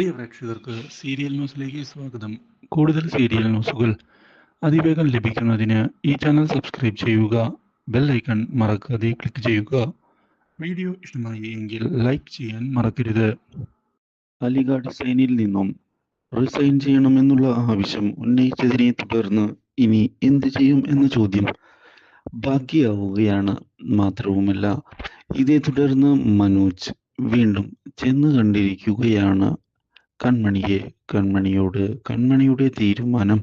പ്രിയ പ്രേക്ഷകർക്ക് സീരിയൽ ന്യൂസിലേക്ക് സ്വാഗതം. കൂടുതൽ സീരിയൽ ന്യൂസുകൾ അതിവേഗം ലഭിക്കുന്നതിന് ഈ ചാനൽ സബ്സ്ക്രൈബ് ചെയ്യുക. ബെൽ ഐക്കൺ മറക്കാതെ ക്ലിക്ക് ചെയ്യുക. വീഡിയോ ഇഷ്ടമായി എങ്കിൽ ലൈക്ക് ചെയ്യാൻ മറക്കരുത്. അലിഗ ഡിസൈനിൽ നിന്നും റിസൈൻ ചെയ്യണമെന്നുള്ള ആവശ്യം ഉന്നയിച്ചതിനെ തുടർന്ന് ഇനി എന്ത് ചെയ്യും എന്ന ചോദ്യം ബാക്കിയാവുകയാണ്. മാത്രവുമല്ല, ഇതേ തുടർന്ന് മനോജ് വീണ്ടും ചെന്ന് കണ്ടിരിക്കുകയാണ് കൺമണിയെ. കൺമണിയുടെ തീരുമാനം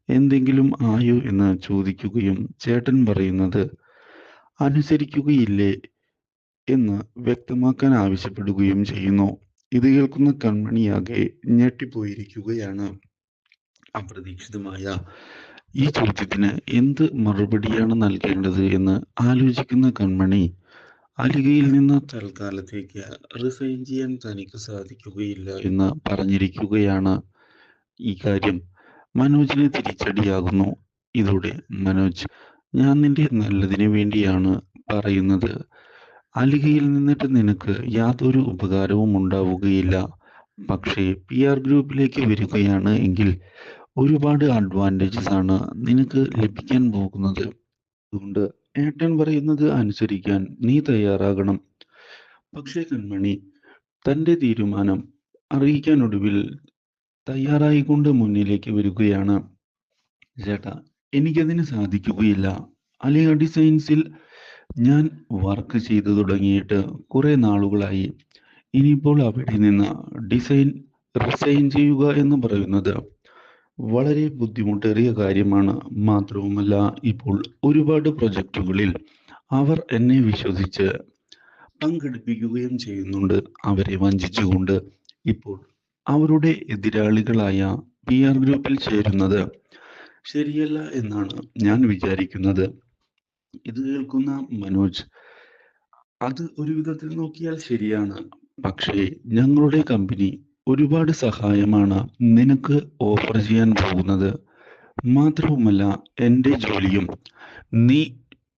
എന്തെങ്കിലും ആയോ എന്ന് ചോദിക്കുകയും ചേട്ടൻ പറയുന്നത് അനുസരിക്കുകയില്ലേ എന്ന് വ്യക്തമാക്കാൻ ആവശ്യപ്പെടുകയും ചെയ്യുന്നു. ഇത് കേൾക്കുന്ന കൺമണിയാകെ ഞെട്ടിപ്പോയിരിക്കുകയാണ്. അപ്രതീക്ഷിതമായ ഈ ചോദ്യത്തിന് എന്ത് മറുപടിയാണ് നൽകേണ്ടത് എന്ന് ആലോചിക്കുന്ന കൺമണി അലിഗയിൽ നിന്ന് തൽക്കാലത്തേക്ക് റിസൈൻ ചെയ്യാൻ തനിക്ക് സാധിക്കുകയില്ല എന്ന് പറഞ്ഞിരിക്കുകയാണ്. ഈ കാര്യം മനോജിന് തിരിച്ചടിയാകുന്നു. ഇതോടെ മനോജ്, ഞാൻ നിന്റെ നല്ലതിന് വേണ്ടിയാണ് പറയുന്നത്. അലിഗയിൽ നിന്നിട്ട് നിനക്ക് യാതൊരു ഉപകാരവും ഉണ്ടാവുകയില്ല. പക്ഷേ PR ഗ്രൂപ്പിലേക്ക് വരികയാണ് എങ്കിൽ ഒരുപാട് അഡ്വാൻറ്റേജസ് ആണ് നിനക്ക് ലഭിക്കാൻ പോകുന്നത്. അതുകൊണ്ട് ഏട്ടൻ പറയുന്നത് അനുസരിക്കാൻ നീ തയ്യാറാകണം. പക്ഷേ കൺമണി തന്റെ തീരുമാനം അറിയിക്കാൻ ഒടുവിൽ തയ്യാറായിക്കൊണ്ട് മുന്നിലേക്ക് വരികയാണ്. ചേട്ടാ, എനിക്കതിന് സാധിക്കുകയില്ല. അലിഗ ഡിസൈൻസിൽ ഞാൻ വർക്ക് ചെയ്തു തുടങ്ങിയിട്ട് കുറെ നാളുകളായി. ഇനിയിപ്പോൾ അവിടെ നിന്ന് റിസൈൻ ചെയ്യുക എന്ന് പറയുന്നത് വളരെ ബുദ്ധിമുട്ടേറിയ കാര്യമാണ്. മാത്രവുമല്ല, ഇപ്പോൾ ഒരുപാട് പ്രൊജക്റ്റുകളിൽ അവർ എന്നെ വിശ്വസിച്ച് പങ്കെടുപ്പിക്കുകയും ചെയ്യുന്നുണ്ട്. അവരെ വഞ്ചിച്ചുകൊണ്ട് ഇപ്പോൾ അവരുടെ എതിരാളികളായ PR ഗ്രൂപ്പിൽ ചേരുന്നത് ശരിയല്ല എന്നാണ് ഞാൻ വിചാരിക്കുന്നത്. ഇത് കേൾക്കുന്ന മനോജ്, അത് ഒരു വിധത്തിൽ നോക്കിയാൽ ശരിയാണ്. പക്ഷേ ഞങ്ങളുടെ കമ്പനി ഒരുപാട് സഹായമാണ് നിനക്ക് ഓഫർ ചെയ്യാൻ പോകുന്നത്. മാത്രവുമല്ല, എൻ്റെ ജോലിയും നീ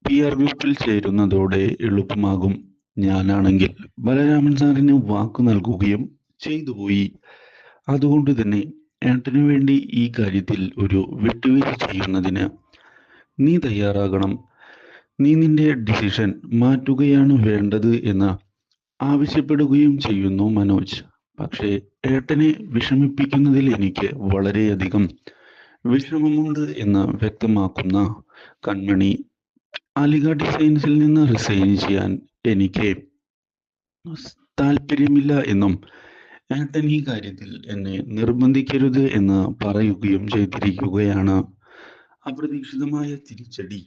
PR ഗ്രൂപ്പിൽ ചേരുന്നതോടെ എളുപ്പമാകും. ഞാനാണെങ്കിൽ ബലരാമൻ സാറിന് വാക്കു നൽകുകയും ചെയ്തുപോയി. അതുകൊണ്ട് തന്നെ ഏട്ടന് വേണ്ടി ഈ കാര്യത്തിൽ ഒരു വിട്ടുവീഴ്ച ചെയ്യുന്നതിന് നീ തയ്യാറാകണം. നീ നിന്റെ ഡിസിഷൻ മാറ്റുകയാണ് വേണ്ടത് എന്ന് ആവശ്യപ്പെടുകയും ചെയ്യുന്നു മനോജ്. പക്ഷേ ഏട്ടനെ വിഷമിപ്പിക്കുന്നതിൽ എനിക്ക് വളരെയധികം വിഷമമുണ്ട് എന്ന് വ്യക്തമാക്കുന്ന കൺമണി, അലിഗ ഡിസൈൻസിൽ നിന്ന് റിസൈൻ ചെയ്യാൻ എനിക്ക് താല്പര്യമില്ല എന്നും ഏട്ടൻ ഈ കാര്യത്തിൽ എന്നെ നിർബന്ധിക്കരുത് എന്ന് പറയുകയും ചെയ്തിരിക്കുകയാണ്. അപ്രതീക്ഷിതമായ തിരിച്ചടി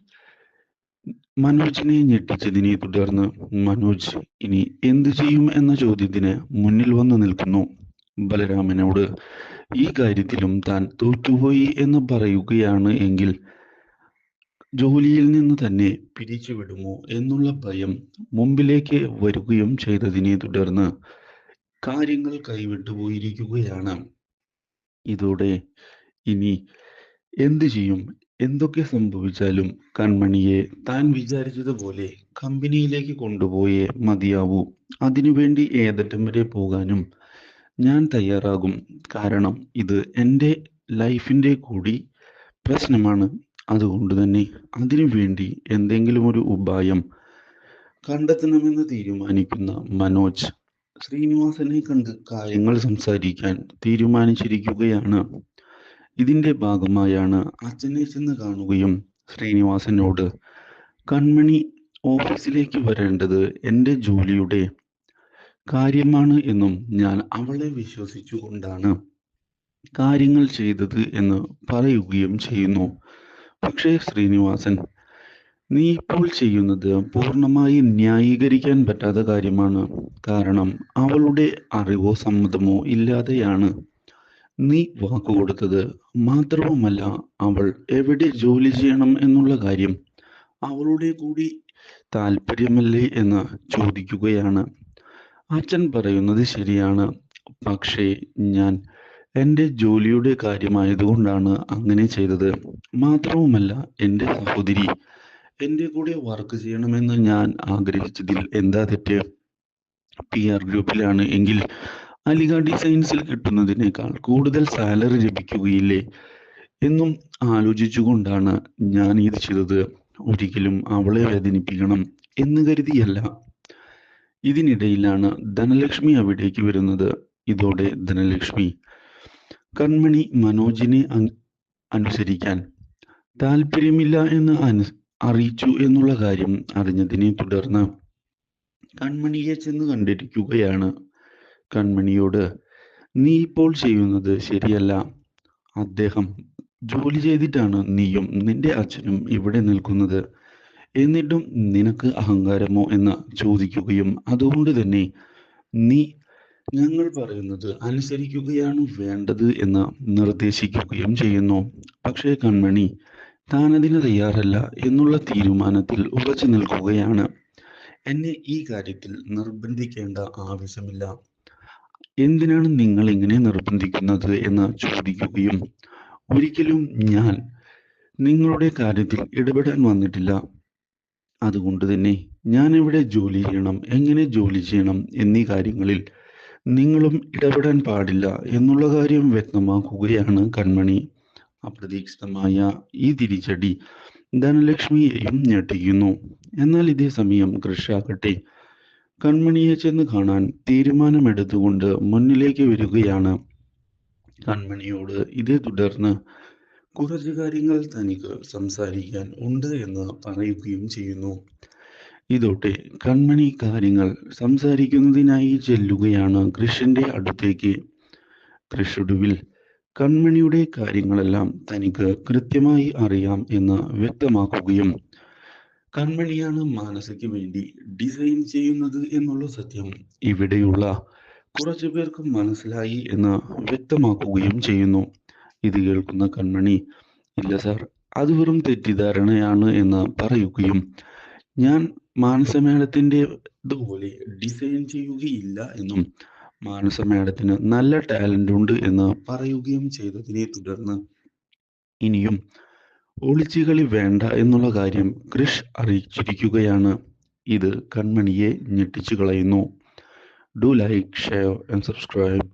മനോജിനെ ഞെട്ടിച്ചതിനെ തുടർന്ന് മനോജ് ഇനി എന്തു ചെയ്യും എന്ന ചോദ്യത്തിന് മുന്നിൽ വന്നു നിൽക്കുന്നു. ബലരാമനോട് ഈ കാര്യത്തിലും താൻ തോറ്റുപോയി എന്ന് പറയുകയാണ് എങ്കിൽ ജോലിയിൽ നിന്ന് തന്നെ പിരിച്ചുവിടുമോ എന്നുള്ള ഭയം മുമ്പിലേക്ക് വരികയും ചെയ്തതിനെ തുടർന്ന് കാര്യങ്ങൾ കൈവിട്ടുപോയിരിക്കുകയാണ്. ഇതോടെ ഇനി എന്തു ചെയ്യും? എന്തൊക്കെ സംഭവിച്ചാലും കൺമണിയെ താൻ വിചാരിച്ചതുപോലെ കമ്പനിയിലേക്ക് കൊണ്ടുപോയേ മതിയാവൂ. അതിനുവേണ്ടി ഏതറ്റം വരെ പോകാനും ഞാൻ തയ്യാറാകും. കാരണം ഇത് എൻ്റെ ലൈഫിൻ്റെ കൂടി പ്രശ്നമാണ്. അതുകൊണ്ട് തന്നെ അതിനുവേണ്ടി എന്തെങ്കിലും ഒരു ഉപായം കണ്ടെത്തണമെന്ന് തീരുമാനിക്കുന്ന മനോജ് ശ്രീനിവാസനെ കണ്ട് കാര്യങ്ങൾ സംസാരിക്കാൻ തീരുമാനിച്ചിരിക്കുകയാണ്. ഇതിന്റെ ഭാഗമായാണ് അച്ഛനെ ചെന്ന് കാണുകയും ശ്രീനിവാസനോട് കൺമണി ഓഫീസിലേക്ക് വരേണ്ടത് എൻ്റെ ജോലിയുടെ കാര്യമാണ് എന്നും ഞാൻ അവളെ വിശ്വസിച്ചുകൊണ്ടാണ് കാര്യങ്ങൾ ചെയ്തത് എന്ന് പറയുകയും ചെയ്യുന്നു. പക്ഷേ ശ്രീനിവാസൻ, നീ ഇപ്പോൾ ചെയ്യുന്നത് പൂർണ്ണമായി ന്യായീകരിക്കാൻ പറ്റാത്ത കാര്യമാണ്. കാരണം അവളുടെ അറിവോ സമ്മതമോ ഇല്ലാതെയാണ് നീ വാക്കുകൊടുത്തത്. മാത്രവുമല്ല, അവൾ എവിടെ ജോലി ചെയ്യണം എന്നുള്ള കാര്യം അവളുടെ കൂടി താല്പര്യമല്ലേ എന്ന് ചോദിക്കുകയാണ്. അച്ഛൻ പറയുന്നത് ശരിയാണ്. പക്ഷേ ഞാൻ എൻ്റെ ജോലിയുടെ കാര്യമായതുകൊണ്ടാണ് അങ്ങനെ ചെയ്തത്. മാത്രവുമല്ല, എൻ്റെ സഹോദരി എൻ്റെ കൂടെ വർക്ക് ചെയ്യണമെന്ന് ഞാൻ ആഗ്രഹിച്ചതിൽ എന്താ തെറ്റ്? PR ഗ്രൂപ്പിലാണ് എങ്കിൽ അലിഗ ഡിസൈൻസിൽ കിട്ടുന്നതിനേക്കാൾ കൂടുതൽ സാലറി ലഭിക്കുകയില്ലേ എന്നും ആലോചിച്ചുകൊണ്ടാണ് ഞാൻ ഇത് ചെയ്തത്. ഒരിക്കലും അവളെ വേദനിപ്പിക്കണം എന്ന് കരുതിയല്ല. ഇതിനിടയിലാണ് ധനലക്ഷ്മി അവിടേക്ക് വരുന്നത്. ഇതോടെ ധനലക്ഷ്മി കൺമണി മനോജിനെ അനുസരിക്കാൻ താല്പര്യമില്ല എന്ന് അറിയിച്ചു എന്നുള്ള കാര്യം അറിഞ്ഞതിനെ തുടർന്ന് കൺമണിയെ ചെന്ന് കണ്ടിരിക്കുകയാണ്. കൺമണിയോട്, നീ ഇപ്പോൾ ചെയ്യുന്നത് ശരിയല്ല. അദ്ദേഹം ജോലി ചെയ്തിട്ടാണ് നീയും നിന്റെ അച്ഛനും ഇവിടെ നിൽക്കുന്നത്. എന്നിട്ടും നിനക്ക് അഹങ്കാരമോ എന്ന് ചോദിക്കുകയും അതുകൊണ്ട് തന്നെ നീ ഞങ്ങൾ പറയുന്നത് അനുസരിക്കുകയാണ് വേണ്ടത് എന്ന് നിർദ്ദേശിക്കുകയും ചെയ്യുന്നു. പക്ഷേ കൺമണി താനതിന് തയ്യാറല്ല എന്നുള്ള തീരുമാനത്തിൽ ഉറച്ചു നിൽക്കുകയാണ്. എന്നെ ഈ കാര്യത്തിൽ നിർബന്ധിക്കേണ്ട ആവശ്യമില്ല. എന്തിനാണ് നിങ്ങൾ ഇങ്ങനെ നിർബന്ധിക്കുന്നത് എന്ന് ചോദിക്കുകയും, ഒരിക്കലും ഞാൻ നിങ്ങളുടെ കാര്യത്തിൽ ഇടപെടാൻ വന്നിട്ടില്ല. അതുകൊണ്ട് തന്നെ ഞാൻ ഇവിടെ ജോലി ചെയ്യണം, എങ്ങനെ ജോലി ചെയ്യണം എന്നീ കാര്യങ്ങളിൽ നിങ്ങളും ഇടപെടാൻ പാടില്ല എന്നുള്ള കാര്യം വ്യക്തമാക്കുകയാണ് കൺമണി. അപ്രതീക്ഷിതമായ ഈ തിരിച്ചടി ധനലക്ഷ്മിയെയും ഞെട്ടിക്കുന്നു. എന്നാൽ ഇതേ സമയം കൃഷാകട്ടെ കൺമണിയെ ചെന്ന് കാണാൻ തീരുമാനമെടുത്തുകൊണ്ട് മുന്നിലേക്ക് വരികയാണ്. കൺമണിയോട് ഇതേ തുടർന്ന് കുറച്ച് കാര്യങ്ങൾ തനിക്ക് സംസാരിക്കാൻ ഉണ്ട് എന്ന് പറയുകയും ചെയ്യുന്നു. ഇതോടെ കൺമണി കാര്യങ്ങൾ സംസാരിക്കുന്നതിനായി ചെല്ലുകയാണ് കൃഷിന്റെ അടുത്തേക്ക്. കൃഷൊടുവിൽ കൺമണിയുടെ കാര്യങ്ങളെല്ലാം തനിക്ക് കൃത്യമായി അറിയാം എന്ന് വ്യക്തമാക്കുകയും കൺമണിയാണ് മാനസയ്ക്ക് വേണ്ടി ഡിസൈൻ ചെയ്യുന്നത് എന്നുള്ള സത്യം ഇവിടെയുള്ള കുറച്ചു പേർക്ക് മനസ്സിലായി എന്ന് വ്യക്തമാക്കുകയും ചെയ്യുന്നു. ഇത് കേൾക്കുന്ന കൺമണി, ഇല്ല സാർ, അത് വെറും തെറ്റിദ്ധാരണയാണ് എന്ന് പറയുകയും ഞാൻ മാനസ മേഡത്തിന്റെ ഇതുപോലെ ഡിസൈൻ ചെയ്യുകയില്ല എന്നും മാനസ മേഡത്തിന് നല്ല ടാലന്റ് ഉണ്ട് എന്ന് പറയുകയും ചെയ്തതിനെ തുടർന്ന് ഇനിയും ഒളിച്ചുകളി വേണ്ട എന്നുള്ള കാര്യം കൃഷ് അറിയിച്ചിരിക്കുകയാണ്. ഇത് കൺമണിയെ ഞെട്ടിച്ചു കളയുന്നു. Do like, share and subscribe.